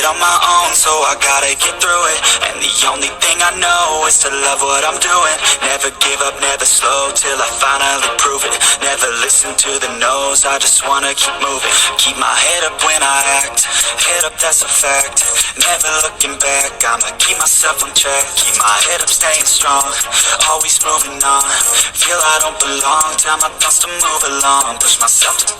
on my own, so I gotta get through it. And the only thing I know is to love what I'm doing. Never give up, never slow, till I finally prove it. Never listen to the no's, I just wanna keep moving. Keep my head up when I act, head up, that's a fact. Never looking back, I'ma keep myself on track. Keep my head up, staying strong, always moving on. Feel I don't belong, tell my thoughts to move along. Push myself to be